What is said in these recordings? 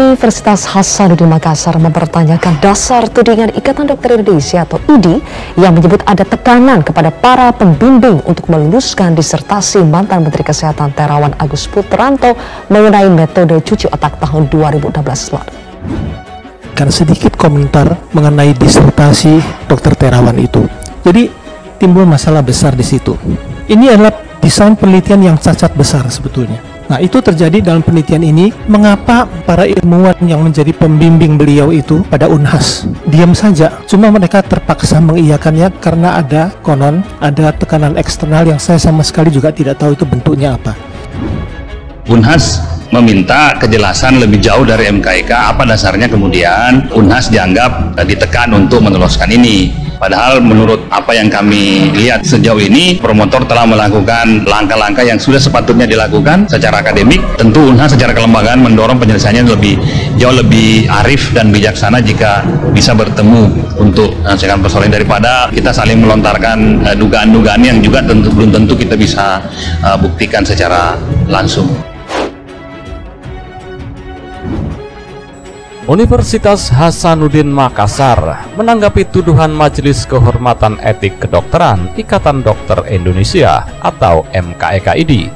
Universitas Hasanuddin Makassar mempertanyakan dasar tudingan Ikatan Dokter Indonesia atau IDI yang menyebut ada tekanan kepada para pembimbing untuk meluluskan disertasi mantan Menteri Kesehatan Terawan Agus Putranto mengenai metode cuci otak tahun 2016 lalu. Kan sedikit komentar mengenai disertasi Dr. Terawan itu. Jadi timbul masalah besar di situ. Ini adalah desain penelitian yang cacat besar sebetulnya. Nah, itu terjadi dalam penelitian ini. Mengapa para ilmuwan yang menjadi pembimbing beliau itu pada Unhas diam saja? Cuma mereka terpaksa mengiyakannya karena ada tekanan eksternal yang saya sama sekali juga tidak tahu itu bentuknya apa. Unhas meminta kejelasan lebih jauh dari MKEK apa dasarnya kemudian Unhas dianggap ditekan untuk meloloskan ini. Padahal menurut apa yang kami lihat sejauh ini, promotor telah melakukan langkah-langkah yang sudah sepatutnya dilakukan secara akademik. Tentu Unhas secara kelembagaan mendorong penyelesaiannya jauh lebih arif dan bijaksana jika bisa bertemu untuk menyelesaikan persoalan daripada kita saling melontarkan dugaan-dugaan yang juga belum tentu kita bisa buktikan secara langsung. Universitas Hasanuddin Makassar menanggapi tuduhan Majelis Kehormatan Etik Kedokteran Ikatan Dokter Indonesia atau MKEK-IDI.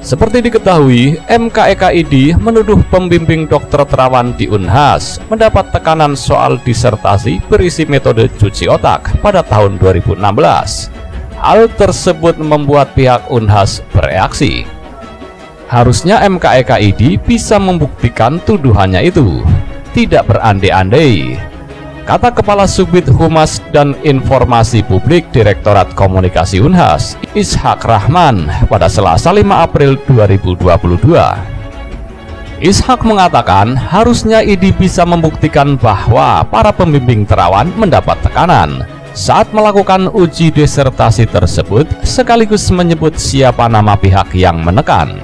Seperti diketahui, MKEK-IDI menuduh pembimbing Dr. Terawan di Unhas mendapat tekanan soal disertasi berisi metode cuci otak pada tahun 2016. Hal tersebut membuat pihak Unhas bereaksi. Harusnya MKEK-IDI bisa membuktikan tuduhannya itu, tidak berandai-andai, kata Kepala Subdit Humas dan Informasi Publik Direktorat Komunikasi Unhas, Ishak Rahman, pada Selasa 5 April 2022. Ishak mengatakan harusnya IDI bisa membuktikan bahwa para pembimbing Terawan mendapat tekanan saat melakukan uji disertasi tersebut, sekaligus menyebut siapa nama pihak yang menekan.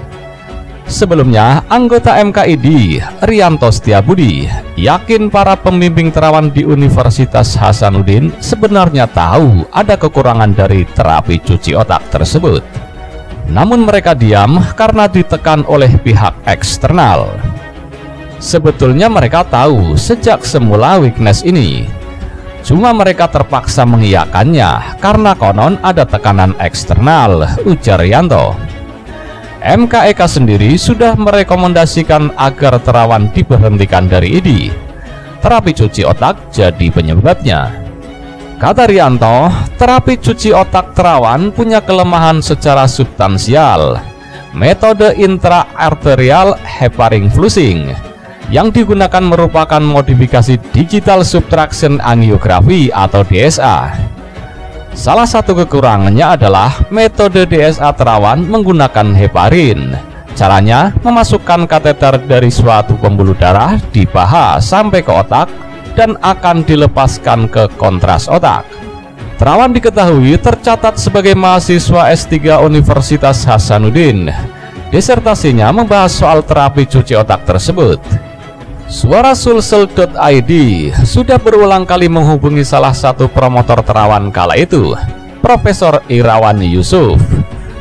Sebelumnya, anggota MKID, Rianto Setiabudi, yakin para pembimbing Terawan di Universitas Hasanuddin sebenarnya tahu ada kekurangan dari terapi cuci otak tersebut. Namun mereka diam karena ditekan oleh pihak eksternal. Sebetulnya mereka tahu sejak semula weakness ini. Cuma mereka terpaksa mengiyakannya karena konon ada tekanan eksternal, ujar Rianto. MKEK sendiri sudah merekomendasikan agar Terawan diberhentikan dari IDI. Terapi cuci otak jadi penyebabnya. Kata Rianto, terapi cuci otak Terawan punya kelemahan secara substansial. Metode intraarterial heparin flushing yang digunakan merupakan modifikasi digital subtraction angiography atau DSA. Salah satu kekurangannya adalah metode DSA Terawan menggunakan heparin. Caranya memasukkan kateter dari suatu pembuluh darah di paha sampai ke otak dan akan dilepaskan ke kontras otak. Terawan diketahui tercatat sebagai mahasiswa S3 Universitas Hasanuddin. Disertasinya membahas soal terapi cuci otak tersebut. Suarasulsel.id sudah berulang kali menghubungi salah satu promotor Terawan kala itu, Profesor Irawan Yusuf.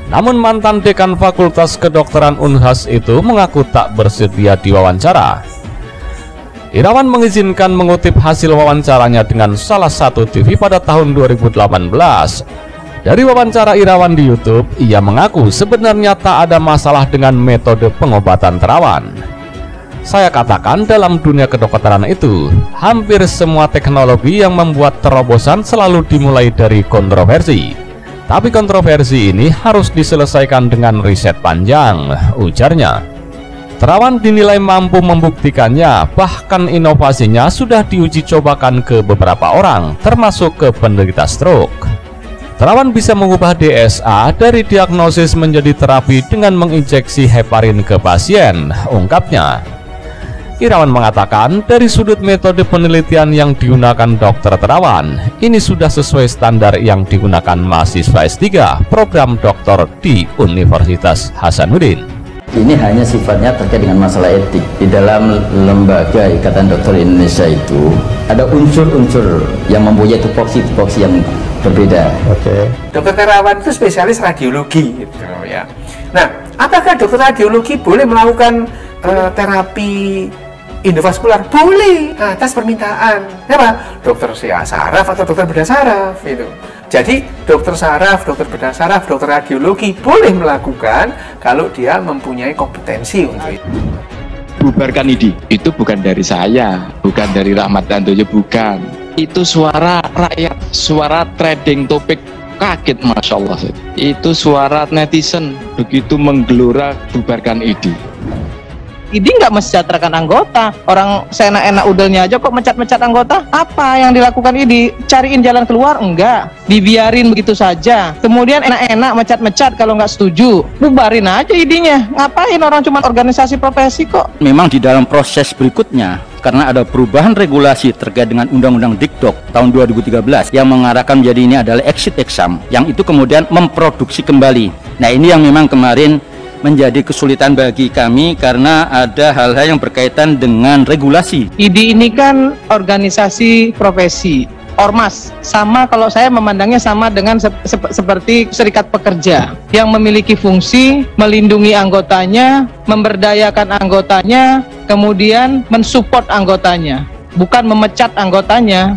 Namun mantan dekan Fakultas Kedokteran Unhas itu mengaku tak bersedia diwawancara. Irawan mengizinkan mengutip hasil wawancaranya dengan salah satu TV pada tahun 2018. Dari wawancara Irawan di YouTube, ia mengaku sebenarnya tak ada masalah dengan metode pengobatan Terawan. Saya katakan dalam dunia kedokteran itu, hampir semua teknologi yang membuat terobosan selalu dimulai dari kontroversi. Tapi kontroversi ini harus diselesaikan dengan riset panjang, ujarnya. Terawan dinilai mampu membuktikannya, bahkan inovasinya sudah diuji cobakan ke beberapa orang, termasuk ke penderita stroke. Terawan bisa mengubah DSA dari diagnosis menjadi terapi dengan menginjeksi heparin ke pasien, ungkapnya. Irawan mengatakan dari sudut metode penelitian yang digunakan Dr. Terawan, ini sudah sesuai standar yang digunakan mahasiswa S3 program doktor di Universitas Hasanuddin. Ini hanya sifatnya terkait dengan masalah etik. Di dalam lembaga Ikatan Dokter Indonesia itu ada unsur-unsur yang mempunyai tupoksi yang berbeda. Oke. Dokter Terawan itu spesialis radiologi, gitu ya. Nah, apakah dokter radiologi boleh melakukan terapi endovaskular boleh atas permintaan apa? Dokter saraf atau dokter bedah saraf itu. Jadi dokter saraf, dokter bedah saraf, dokter radiologi boleh melakukan kalau dia mempunyai kompetensi untuk itu. Bubarkan ID itu bukan dari saya, bukan dari Rahmat Handoyo, bukan. Itu suara rakyat, suara trading topik. Kaget, Masya Allah. Itu suara netizen begitu menggelora bubarkan ID. ID nggak mensejahterakan anggota. Orang seenak-enak udelnya aja kok mecat-mecat anggota. Apa yang dilakukan ID? Cariin jalan keluar? Enggak. Dibiarin begitu saja. Kemudian enak-enak mecat-mecat kalau nggak setuju. Bubarin aja ID-nya. Ngapain, orang cuma organisasi profesi kok. Memang di dalam proses berikutnya, karena ada perubahan regulasi terkait dengan Undang-Undang Dikdok tahun 2013 yang mengarahkan menjadi ini adalah exit exam, yang itu kemudian memproduksi kembali. Nah, ini yang memang kemarin menjadi kesulitan bagi kami karena ada hal-hal yang berkaitan dengan regulasi. ID ini kan organisasi profesi, ormas. Sama, kalau saya memandangnya sama dengan seperti serikat pekerja yang memiliki fungsi melindungi anggotanya, memberdayakan anggotanya, kemudian mensupport anggotanya, bukan memecat anggotanya,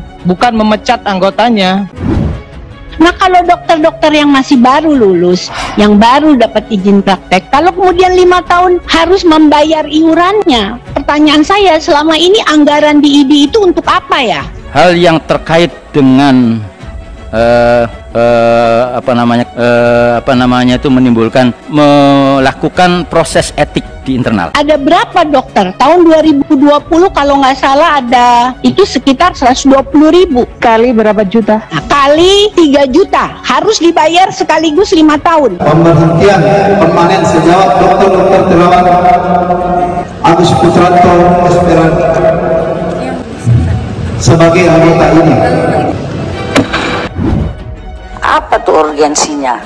Nah, kalau dokter-dokter yang masih baru lulus, yang baru dapat izin praktek, kalau kemudian 5 tahun harus membayar iurannya, pertanyaan saya, selama ini anggaran di ID itu untuk apa ya? Hal yang terkait dengan itu menimbulkan melakukan proses etik di internal. Ada berapa dokter? Tahun 2020 kalau nggak salah ada itu sekitar 120.000. Kali berapa juta? Nah, kali 3 juta harus dibayar sekaligus 5 tahun. Pemberhentian permanen sejawat Dr. Terawan Agus Putranto Aspiran sebagai anggota ini. Apa tuh urgensinya?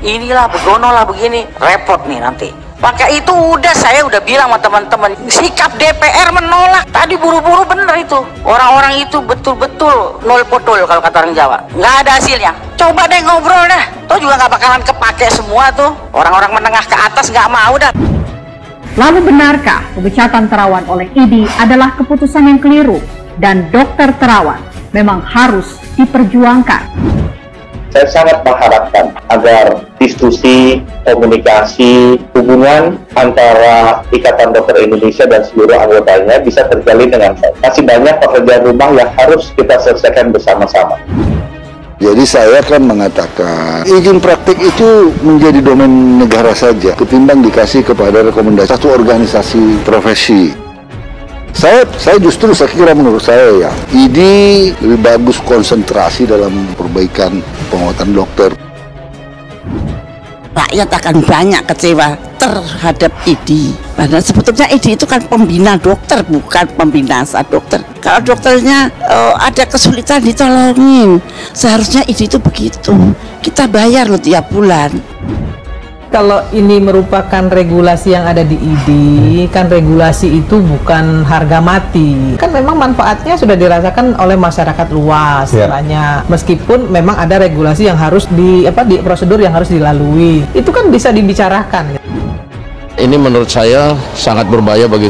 Inilah begono lah begini, repot nih nanti. Maka itu saya udah bilang sama teman-teman, sikap DPR menolak. Tadi buru-buru bener itu. Orang-orang itu betul-betul nol potol kalau kata orang Jawa. Nggak ada hasilnya. Coba deh ngobrol dah. Toh juga nggak bakalan kepake semua tuh. Orang-orang menengah ke atas nggak mau dah. Lalu benarkah pemecatan Terawan oleh ID adalah keputusan yang keliru dan Dokter Terawan memang harus diperjuangkan? Saya sangat mengharapkan agar diskusi, komunikasi, hubungan antara Ikatan Dokter Indonesia dan seluruh anggotanya bisa terjalin dengan baik. Masih banyak pekerjaan rumah yang harus kita selesaikan bersama-sama. Jadi saya kan mengatakan izin praktik itu menjadi domain negara saja, ketimbang dikasih kepada rekomendasi satu organisasi profesi. Saya kira menurut saya ya, ini lebih bagus konsentrasi dalam perbaikan penguatan dokter. Rakyat akan banyak kecewa terhadap ID. Padahal sebetulnya ID itu kan pembina dokter, bukan pembinasa dokter. Kalau dokternya ada kesulitan ditolongin. Seharusnya ID itu begitu. Kita bayar loh tiap bulan. Kalau ini merupakan regulasi yang ada di ID, kan regulasi itu bukan harga mati. Kan memang manfaatnya sudah dirasakan oleh masyarakat luas, banyak. Meskipun memang ada regulasi yang harus di prosedur yang harus dilalui. Itu kan bisa dibicarakan. Ini menurut saya sangat berbahaya bagi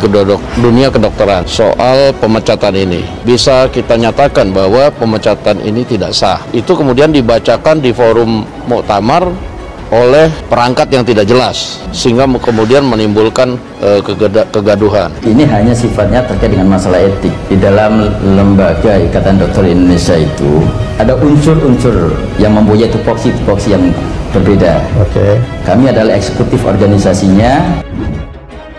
dunia kedokteran. Soal pemecatan ini bisa kita nyatakan bahwa pemecatan ini tidak sah. Itu kemudian dibacakan di forum muktamar oleh perangkat yang tidak jelas, sehingga kemudian menimbulkan kegaduhan. Ini hanya sifatnya terkait dengan masalah etik. Di dalam lembaga Ikatan Dokter Indonesia itu ada unsur-unsur yang mempunyai tupoksi yang berbeda. Kami adalah eksekutif organisasinya.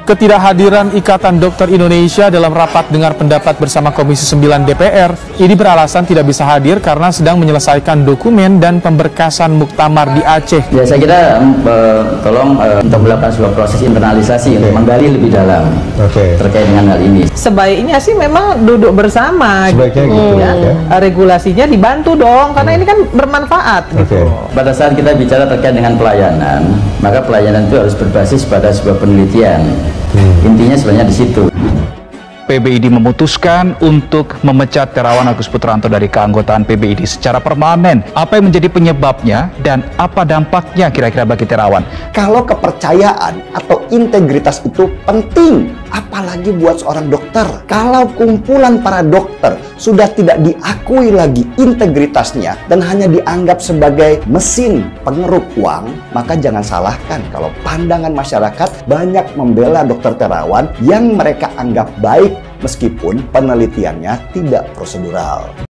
Ketidakhadiran Ikatan Dokter Indonesia dalam rapat dengar pendapat bersama Komisi 9 DPR ini beralasan tidak bisa hadir karena sedang menyelesaikan dokumen dan pemberkasan muktamar di Aceh. Ya, saya kira tolong untuk melakukan sebuah proses internalisasi untuk menggali lebih dalam terkait dengan hal ini. Sebaiknya sih memang duduk bersama gitu ya. Regulasinya dibantu dong karena ini kan bermanfaat gitu. Pada saat kita bicara terkait dengan pelayanan, maka pelayanan itu harus berbasis pada sebuah penelitian. Intinya sebenarnya di situ. PBID memutuskan untuk memecat Terawan Agus Putranto dari keanggotaan PBID secara permanen. Apa yang menjadi penyebabnya dan apa dampaknya kira-kira bagi Terawan? Kalau kepercayaan atau integritas itu penting, apalagi buat seorang dokter. Kalau kumpulan para dokter sudah tidak diakui lagi integritasnya dan hanya dianggap sebagai mesin pengeruk uang, maka jangan salahkan kalau pandangan masyarakat banyak membela Dr. Terawan yang mereka anggap baik meskipun penelitiannya tidak prosedural.